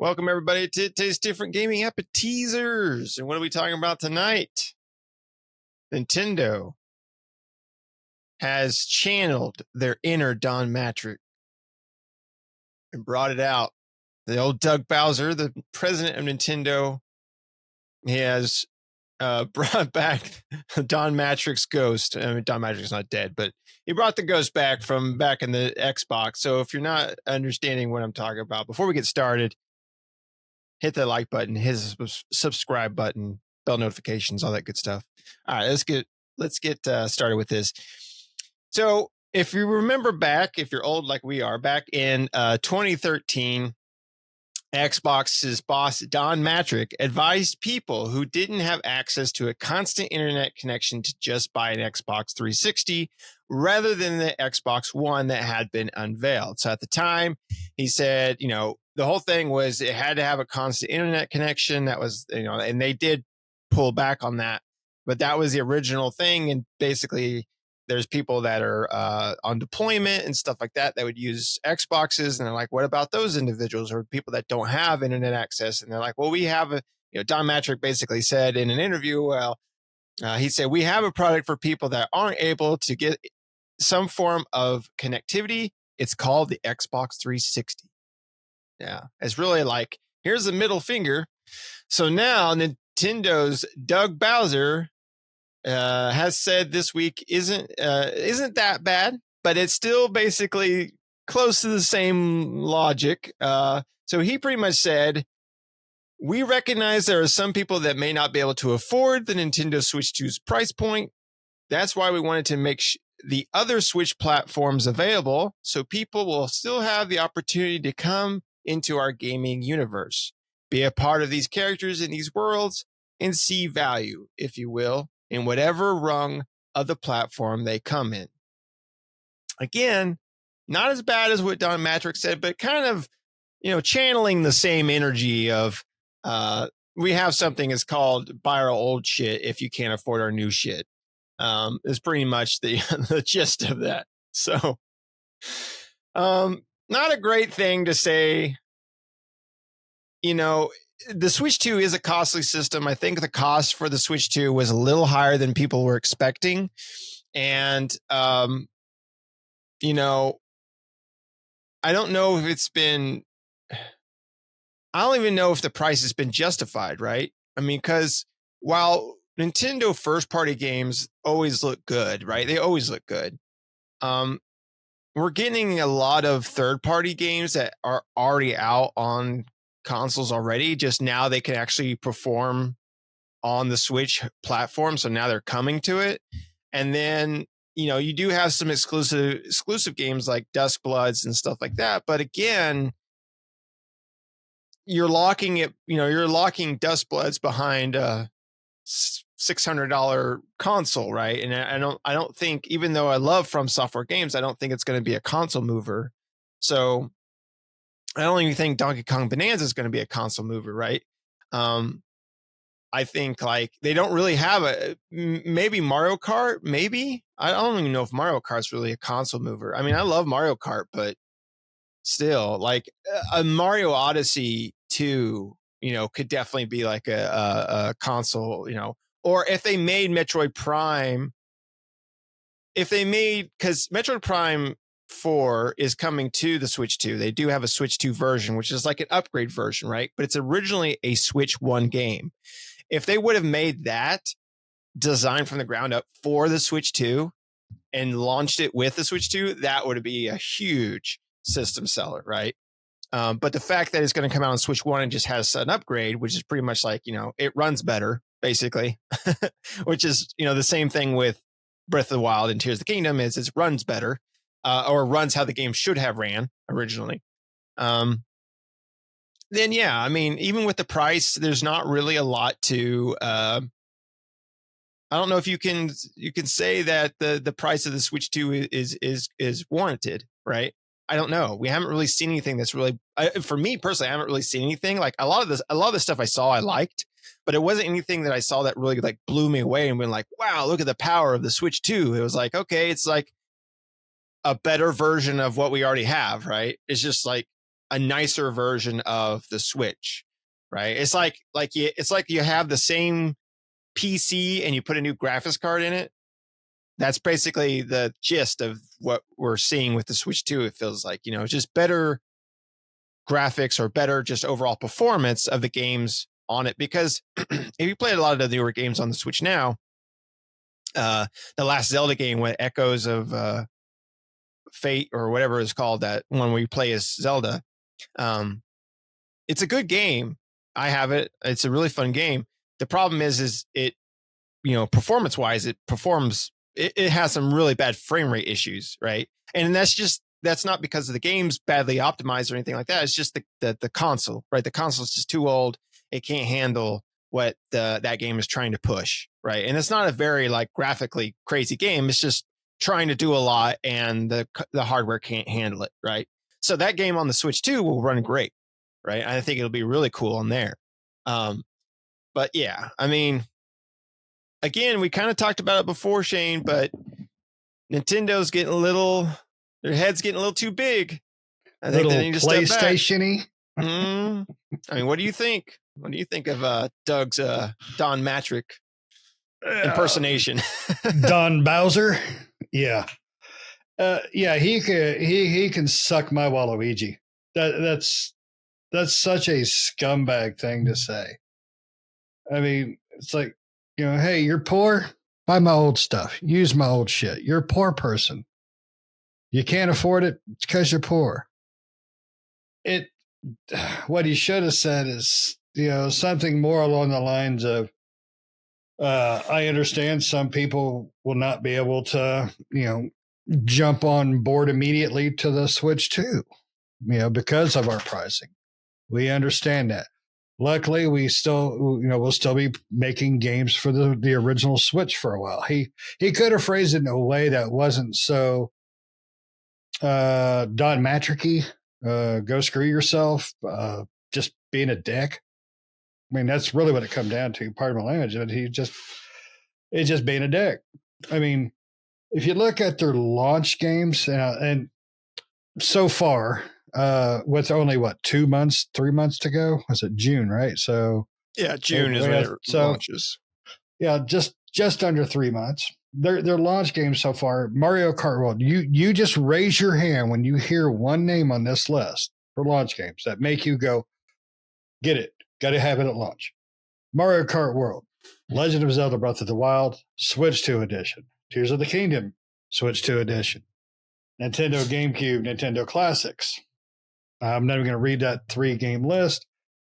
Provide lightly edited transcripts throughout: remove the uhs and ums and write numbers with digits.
Welcome, everybody, to Taste Different Gaming Appetizers. And what are we talking about tonight? Nintendo has channeled their inner Don Mattrick and brought it out. The old Doug Bowser, the president of Nintendo, he has brought back Don Mattrick's ghost. I mean, Don Mattrick's not dead, but he brought the ghost back from back in the Xbox. So if you're not understanding what I'm talking about, before we get started, hit that like button, hit the subscribe button, bell notifications, all that good stuff. All right, let's get started with this. So if you remember back, if you're old like we are, back in 2013, Xbox's boss, Don Mattrick, advised people who didn't have access to a constant internet connection to just buy an Xbox 360 rather than the Xbox One that had been unveiled. So at the time, he said, the whole thing was it had to have a constant internet connection. That was, and they did pull back on that, but that was the original thing. And basically, there's people that are on deployment and stuff like that would use Xboxes. And they're like, what about those individuals or people that don't have internet access? And they're like, well, we have Don Mattrick basically said in an interview, he said, we have a product for people that aren't able to get some form of connectivity. It's called the Xbox 360. Yeah, it's really like, here's the middle finger. So now Nintendo's Doug Bowser has said this week isn't that bad, but it's still basically close to the same logic. So he pretty much said, we recognize there are some people that may not be able to afford the Nintendo Switch 2's price point. That's why we wanted to make the other Switch platforms available so people will still have the opportunity to come into our gaming universe, be a part of these characters in these worlds, and see value, if you will, in whatever rung of the platform they come in. Again, not as bad as what Don Mattrick said, but kind of, channeling the same energy of we have something that's called buy our old shit if you can't afford our new shit. Is pretty much the gist of that. So, not a great thing to say. The Switch 2 is a costly system. I think the cost for the Switch 2 was a little higher than people were expecting. And, I don't know if I don't even know if the price has been justified, right? I mean, because while Nintendo first party games always look good, right? They always look good. We're getting a lot of third party games that are already out on consoles already. Just now they can actually perform on the Switch platform. So now they're coming to it. And then, you do have some exclusive games like Dusk Bloods and stuff like that. But again, you're locking it, you're locking Dusk Bloods behind a $600 console, right? And I don't think, even though I love From Software games, I don't think it's going to be a console mover. So I don't even think Donkey Kong Bonanza is going to be a console mover, right? I think like they don't really have maybe Mario Kart, maybe. I don't even know if Mario Kart's really a console mover. I mean, I love Mario Kart, but still, like a Mario Odyssey 2, could definitely be like a console, or if they made Metroid Prime, because Metroid Prime 4 is coming to the Switch 2. They do have a Switch 2 version, which is like an upgrade version, right? But it's originally a Switch 1 game. If they would have made that designed from the ground up for the Switch 2 and launched it with the Switch 2, that would be a huge system seller, right? But the fact that it's going to come out on Switch 1 and just has an upgrade, which is pretty much like, it runs better, basically, which is, the same thing with Breath of the Wild and Tears of the Kingdom is it runs better. Or runs how the game should have ran originally. Then yeah, I mean, even with the price, there's not really a lot to. I don't know if you can say that the price of the Switch 2 is warranted, right? I don't know. We haven't really seen anything that's really, for me personally, I haven't really seen anything like a lot of the stuff I saw I liked, but it wasn't anything that I saw that really like blew me away and been like, wow, look at the power of the Switch 2. It was like, okay, it's like a better version of what we already have, right? It's just like a nicer version of the Switch, right? It's like you have the same PC and you put a new graphics card in it. That's basically the gist of what we're seeing with the Switch 2. It feels like, just better graphics or better just overall performance of the games on it. Because if you played a lot of the newer games on the Switch now, the last Zelda game with Echoes of Fate or whatever it's called, that one where you play as Zelda, it's a good game. I have it. It's a really fun game. The problem is it, performance wise, it has some really bad frame rate issues, right? And that's not because of the game's badly optimized or anything like that. It's just the console, right? The console is just too old. It can't handle what that game is trying to push, right? And it's not a very like graphically crazy game. It's just trying to do a lot, and the hardware can't handle it, right? So that game on the Switch 2 will run great, right? I think it'll be really cool on there. But yeah, I mean, again, we kind of talked about it before, Shane, but Nintendo's their head's getting a little too big. I think they need to step back. PlayStation-y. I mean, what do you think? What do you think of Doug's Don Mattrick impersonation? Don Bowser? Yeah. Yeah, he can suck my Waluigi. That's such a scumbag thing to say. I mean, it's like, hey, you're poor? Buy my old stuff. Use my old shit. You're a poor person. You can't afford it? It's because you're poor. What he should have said is, something more along the lines of, I understand some people will not be able to, jump on board immediately to the Switch 2, because of our pricing. We understand that. Luckily, we'll still be making games for the original Switch for a while. He could have phrased it in a way that wasn't so Don Mattrick-y, go screw yourself, just being a dick. I mean, that's really what it come down to. Pardon my language, but it's just being a dick. I mean, if you look at their launch games, and so far, with only 3 months to go, was it June, right? So yeah, June is when it launches. Yeah, just under 3 months. Their launch games so far, Mario Kart World. You just raise your hand when you hear one name on this list for launch games that make you go, get it, got to have it at launch. Mario Kart World, Legend of Zelda: Breath of the Wild, Switch 2 Edition, Tears of the Kingdom, Switch 2 Edition, Nintendo GameCube, Nintendo Classics. I'm not even going to read that 3-game list.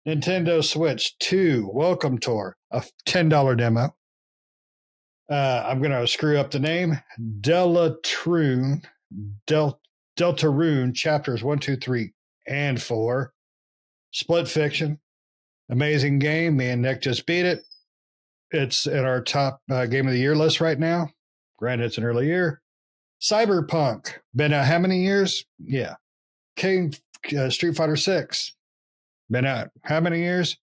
Nintendo Switch 2 Welcome Tour, a $10 demo. I'm going to screw up the name. Deltarune Chapters 1, 2, 3, and 4. Split Fiction. Amazing game. Me and Nick just beat it. It's in our top game of the year list right now. Granted, it's an early year. Cyberpunk. Been out how many years? Yeah. Street Fighter 6. Been out how many years?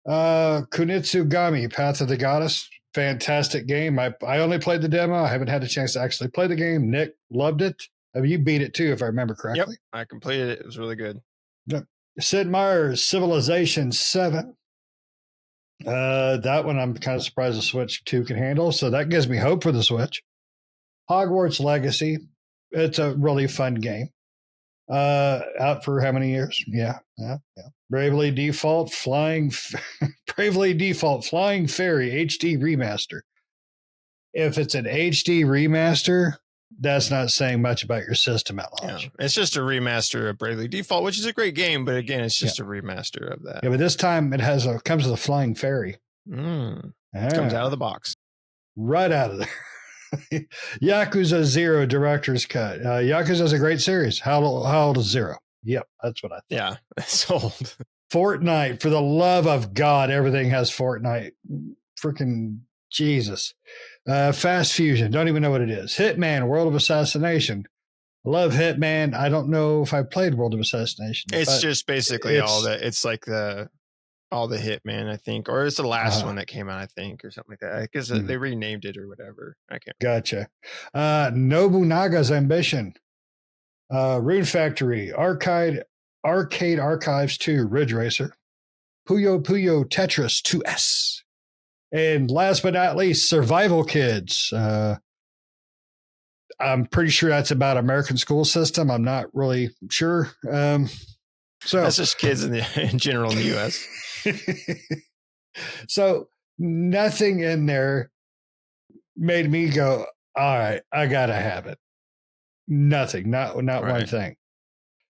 Kunitsugami, Path of the Goddess. Fantastic game. I only played the demo. I haven't had a chance to actually play the game. Nick loved it. You beat it too, if I remember correctly. Yep, I completed it. It was really good. Yep. Sid Meier's Civilization 7. That one I'm kind of surprised the Switch 2 can handle. So that gives me hope for the Switch. Hogwarts Legacy. It's a really fun game. Out for how many years? Yeah. Bravely Default Flying Fairy HD Remaster. If it's an HD remaster, that's not saying much about your system at launch. Yeah, it's just a remaster of Bravely Default, which is a great game, but again, it's just a remaster of that. Yeah, but this time it comes with a flying fairy. It comes out of the box. Right out of there. Yakuza 0 Director's Cut. Yakuza is a great series. How old is 0? Yep, that's what I thought. Yeah, it's old. Fortnite, for the love of God, everything has Fortnite. Freaking Jesus. Fast Fusion, don't even know what it is. Hitman, World of Assassination. I love Hitman. I don't know if I played World of Assassination. It's just basically all that. It's like all the Hitman, I think, or it's the last one that came out, I think, or something like that. I guess they renamed it or whatever. I can't. Gotcha. Nobunaga's Ambition, Rune Factory, Arcade Arcade Archives 2 Ridge Racer, Puyo Puyo Tetris 2S, and last but not least, Survival Kids. I'm pretty sure that's about American school system. I'm not really sure. So that's just kids in general in the U.S. So nothing in there made me go, all right, I gotta have it. Nothing, not right. One thing.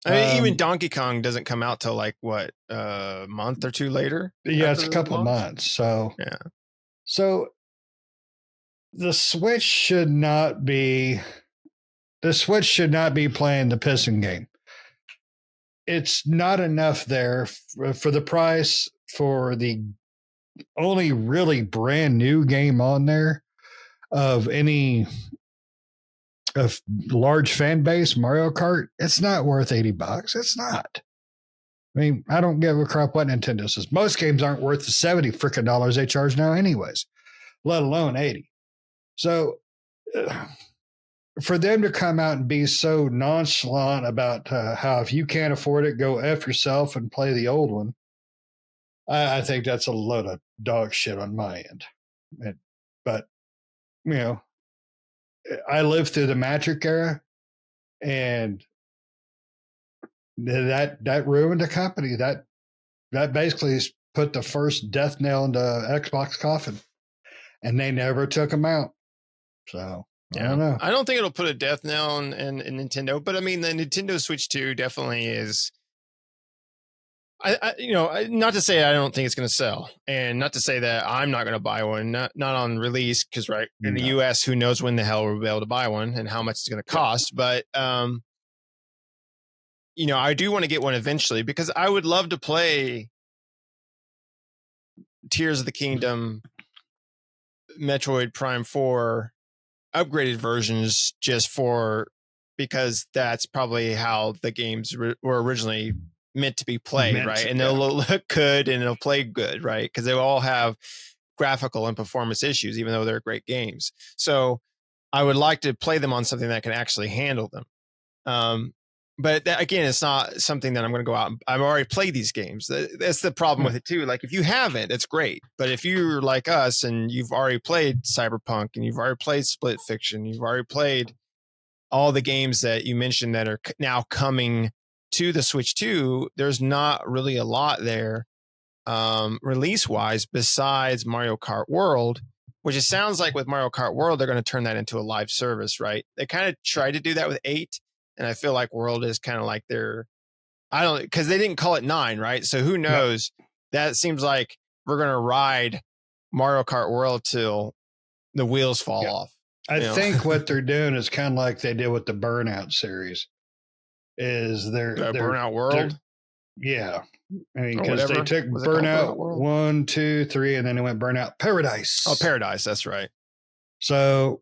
I mean, even Donkey Kong doesn't come out till like what, a month or two later? Yeah, it's a couple of months. So yeah. So the Switch should not be playing the pissing game. It's not enough there for the price for the only really brand new game on there of any of large fan base, Mario Kart. It's not worth $80. It's not. I mean, I don't give a crap what Nintendo says. Most games aren't worth the $70 frickin' dollars they charge now anyways, let alone 80. So for them to come out and be so nonchalant about how if you can't afford it, go F yourself and play the old one, I think that's a load of dog shit on my end. But, you know, I lived through the Mattrick era, and that ruined the company. That basically put the first death nail into Xbox coffin, and they never took them out. So yeah. I don't know. I don't think it'll put a death knell in Nintendo, but I mean, the Nintendo Switch 2 definitely is. Not to say I don't think it's going to sell, and not to say that I'm not going to buy one, not on release, because in the US, who knows when the hell we'll be able to buy one and how much it's going to cost. But I do want to get one eventually because I would love to play Tears of the Kingdom, Metroid Prime 4 upgraded versions because that's probably how the games were originally meant to be played, right? And they'll look good and it'll play good, right? Because they all have graphical and performance issues, even though they're great games. So I would like to play them on something that can actually handle them. But again, it's not something that I'm going to go out and I've already played these games. That's the problem with it too. Like if you haven't, it's great. But if you're like us and you've already played Cyberpunk and you've already played Split Fiction, you've already played all the games that you mentioned that are now coming to the Switch 2, there's not really a lot there release wise besides Mario Kart World, which it sounds like with Mario Kart World, they're going to turn that into a live service, right? They kind of tried to do that with 8. And I feel like World is kind of like because they didn't call it 9, right? So who knows? Yep. That seems like we're going to ride Mario Kart World till the wheels fall off. I think what they're doing is kind of like they did with the Burnout series. Is they're Burnout World? Yeah. I mean, because they took Burnout 1, 2, 3, and then they went Burnout Paradise. Oh, Paradise. That's right. So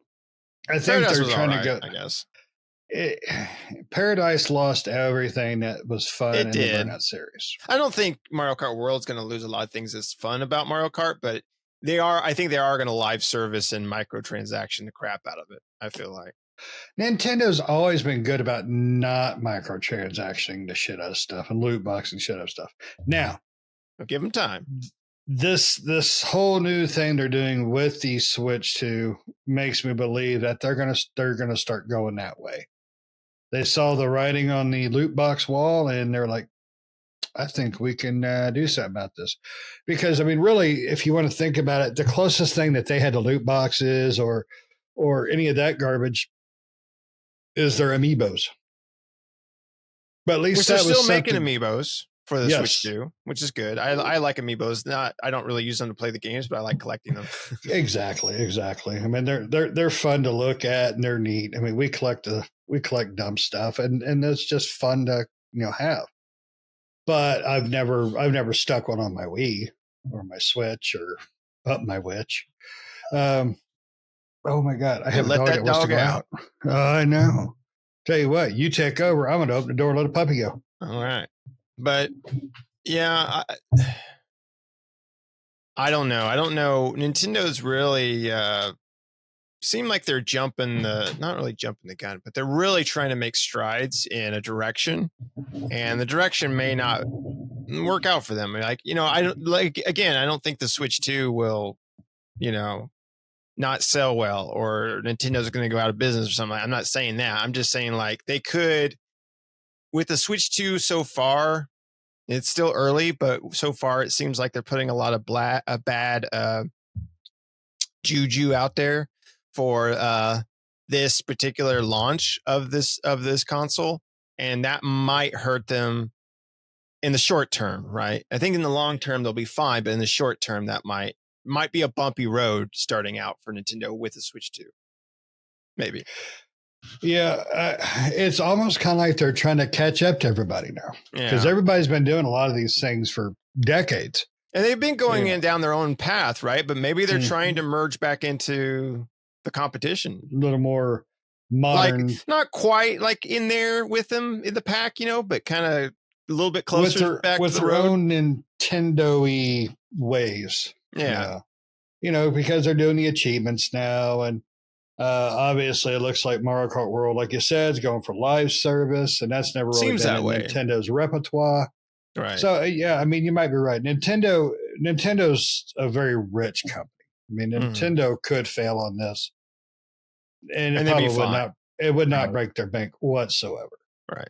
I think they're trying to go. I guess. Paradise lost everything that was fun in the Burnout series. I don't think Mario Kart World's going to lose a lot of things that's fun about Mario Kart, but I think they are going to live service and microtransaction the crap out of it, I feel like. Nintendo's always been good about not microtransacting the shit out of stuff and loot boxing shit out of stuff. Now, I'll give them time. This whole new thing they're doing with the Switch 2 makes me believe that they're gonna start going that way. They saw the writing on the loot box wall and they're like, I think we can do something about this. Because, I mean, really, if you want to think about it, the closest thing that they had to loot boxes or any of that garbage is their amiibos. But at least they're still making amiibos for the Switch 2, which is good. I like amiibos. I don't really use them to play the games, but I like collecting them. Exactly. I mean, they're fun to look at and they're neat. I mean, we collect dumb stuff and it's just fun to have. But I've never stuck one on my Wii or my Switch or up my witch. Oh my God! I have a dog that wants to go out. I know. Tell you what, you take over. I'm going to open the door and let a puppy go. All right, but yeah, I don't know. Nintendo's really seem like they're not really jumping the gun, but they're really trying to make strides in a direction, and the direction may not work out for them. Like, I don't think the Switch 2 will, not sell well, or Nintendo's going to go out of business or something. I'm not saying that. I'm just saying, like, they could, with the Switch 2 so far, it's still early, but so far it seems like they're putting a lot of bad juju out there for this particular launch of this console, and that might hurt them in the short term, right? I think in the long term they'll be fine, but in the short term that might be a bumpy road starting out for Nintendo with the Switch 2. Maybe. Yeah, it's almost kind of like they're trying to catch up to everybody now, because everybody's been doing a lot of these things for decades. And they've been going in down their own path, right? But maybe they're trying to merge back into the competition. A little more modern. Like, not quite like in there with them in the pack, but kind of a little bit closer with their own Nintendo-y ways. Yeah. Because they're doing the achievements now. And obviously it looks like Mario Kart World, like you said, is going for live service. And that's never really Seems been that in way. Nintendo's repertoire. Right. So yeah, I mean, you might be right. Nintendo's a very rich company. I mean, Nintendo could fail on this, and it probably would not. It would not break their bank whatsoever. Right.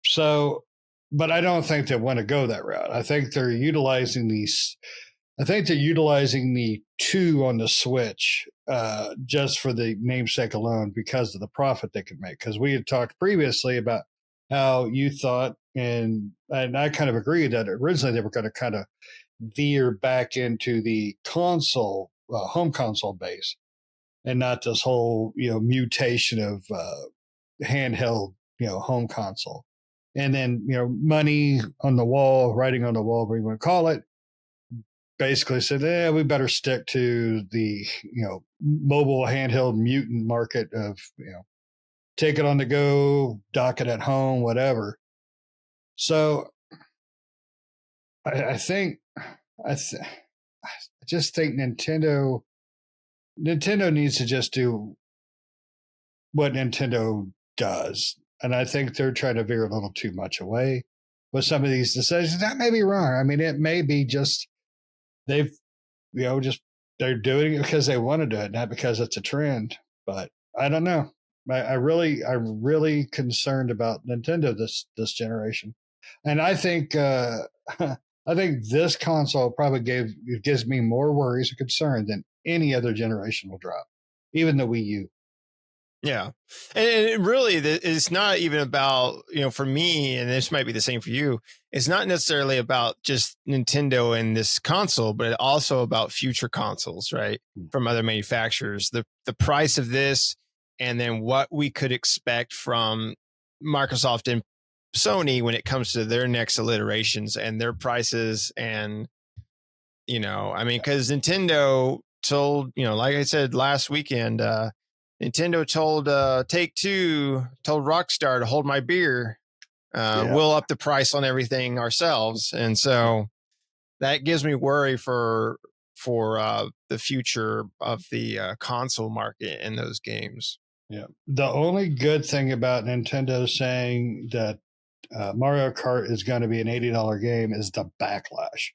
So, but I don't think they want to go that route. I think they're utilizing these. I think they're utilizing the 2 on the Switch just for the namesake alone, because of the profit they could make. Because we had talked previously about how you thought, and I kind of agree that originally they were going to kind of veer back into the console, home console base, and not this whole, mutation of handheld, home console. And then, money on the wall, writing on the wall, whatever you want to call it, basically said, we better stick to the, mobile handheld mutant market of, take it on the go, dock it at home, whatever. So I just think Nintendo needs to just do what Nintendo does. And I think they're trying to veer a little too much away with some of these decisions. That may be wrong. I mean, it may be just they're doing it because they want to do it, not because it's a trend. But I don't know. I'm really concerned about Nintendo this generation. And I think this console probably gives me more worries and concern than any other generation will drop, even the Wii U. Yeah. And it really, it's not even about, for me, and this might be the same for you, it's not necessarily about just Nintendo and this console, but also about future consoles, right? From other manufacturers. The price of this, and then what we could expect from Microsoft and Sony when it comes to their next iterations and their prices. And, because Nintendo told, like I said last weekend, Nintendo told Take-Two, told Rockstar to hold my beer. We'll up the price on everything ourselves. And so that gives me worry for the future of the console market in those games. Yeah. The only good thing about Nintendo saying that Mario Kart is going to be an $80 game is the backlash.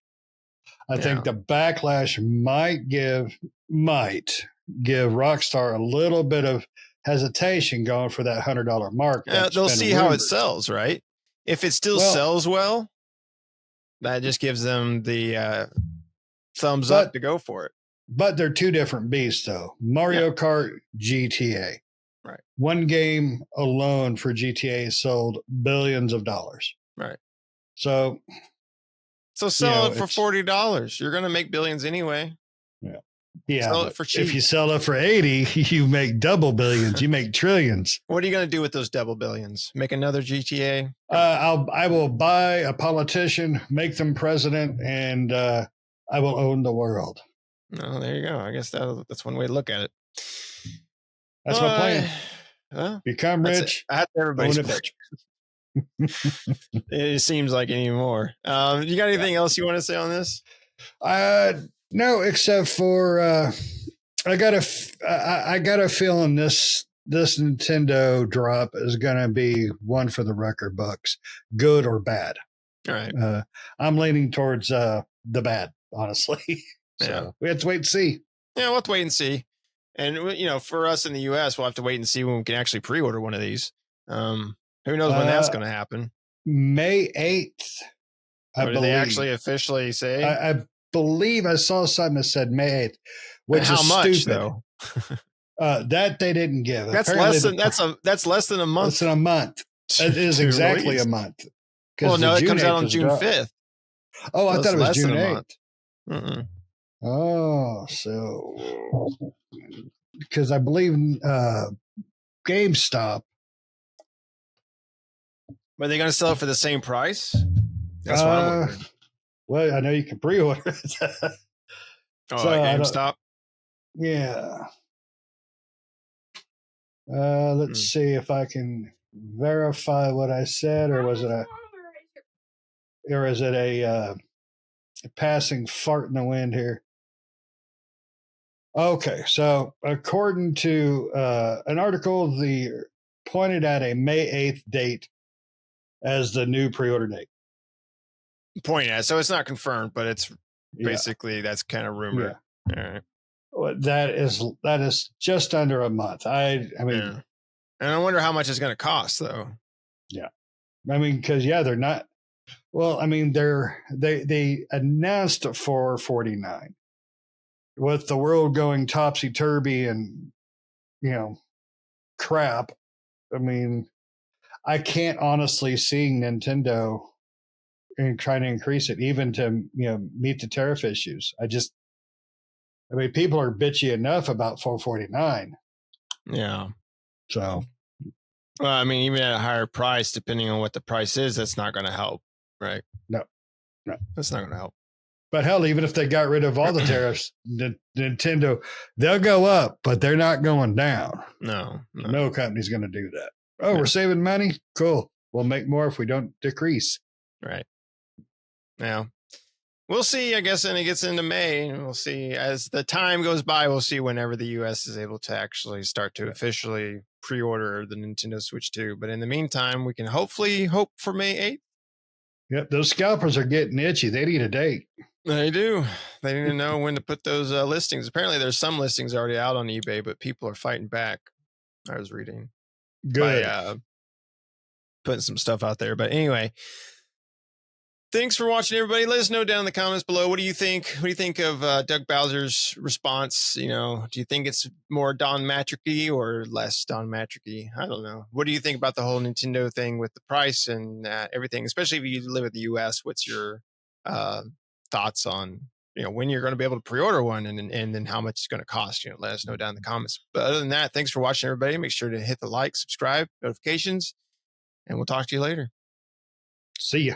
I think the backlash might give Rockstar a little bit of hesitation going for that $100 mark. They'll see how it sells, right? If it still sells well, that just gives them the thumbs up to go for it. But they're 2 different beasts, though. Mario Kart, GTA. Right. One game alone for GTA sold billions of dollars. Right. So sell it for $40. You're going to make billions anyway. Yeah. Yeah. Sell it for cheap. If you sell it for 80, you make double billions. You make trillions. What are you going to do with those double billions? Make another GTA? I will buy a politician, make them president, and I will own the world. No, there you go. I guess that's one way to look at it. That's my plan. Become rich. That's everybody's pick. It seems like anymore. You got anything else you want to say on this? No, except for I got a feeling this Nintendo drop is going to be one for the record books, good or bad. All right. I'm leaning towards the bad, honestly. So we have to wait and see. Yeah, we'll have to wait and see. And for us in the U.S., we'll have to wait and see when we can actually pre-order one of these. Who knows when that's going to happen? May 8th. Or did they actually officially say? I believe I saw something that said May 8th, which how is much, stupid. Though? That they didn't give. That's less than that's less than a month. Less than a month. It is exactly a month. Well, no, it comes out on June 5th. Oh, I thought it was June 8th. Oh, so because I believe GameStop. Are they going to sell it for the same price? That's what I'm wondering. Well, I know you can pre-order it. GameStop? Yeah. Let's see if I can verify what I said, or is it a passing fart in the wind here? Okay, so according to an article, pointed at a May 8th date as the new pre-order date. Pointing at, so it's not confirmed, but it's basically that's kind of rumor. Yeah. All right. Well, that is just under a month. I mean, and I wonder how much it's going to cost, though. Yeah, I mean, because they're not. Well, I mean, they announced $449 with the world going topsy turvy and crap. I mean, I can't honestly see Nintendo and trying to increase it even to meet the tariff issues. I mean, people are bitchy enough about $449. Yeah. So, well, I mean, even at a higher price, depending on what the price is, that's not going to help, right? No, that's not going to help. But hell, even if they got rid of all the tariffs, Nintendo, they'll go up, but they're not going down. No company's going to do that. Oh, we're saving money? Cool. We'll make more if we don't decrease. Right. Now, we'll see, I guess, when it gets into May. We'll see as the time goes by. We'll see whenever the U.S. is able to actually start to officially pre-order the Nintendo Switch 2. But in the meantime, we can hopefully hope for May 8th. Yep, those scalpers are getting itchy. They need a date. They do. They need to know when to put those listings. Apparently, there's some listings already out on eBay, but people are fighting back. I was reading. Good. By putting some stuff out there. But anyway, thanks for watching, everybody. Let us know down in the comments below. What do you think? What do you think of Doug Bowser's response? Do you think it's more Don Mattrick-y or less Don Mattrick-y? I don't know. What do you think about the whole Nintendo thing with the price and everything? Especially if you live in the U.S., what's your thoughts on when you're going to be able to pre-order one and then how much it's going to cost? Let us know down in the comments. But other than that, thanks for watching, everybody. Make sure to hit the like, subscribe, notifications, and we'll talk to you later. See ya.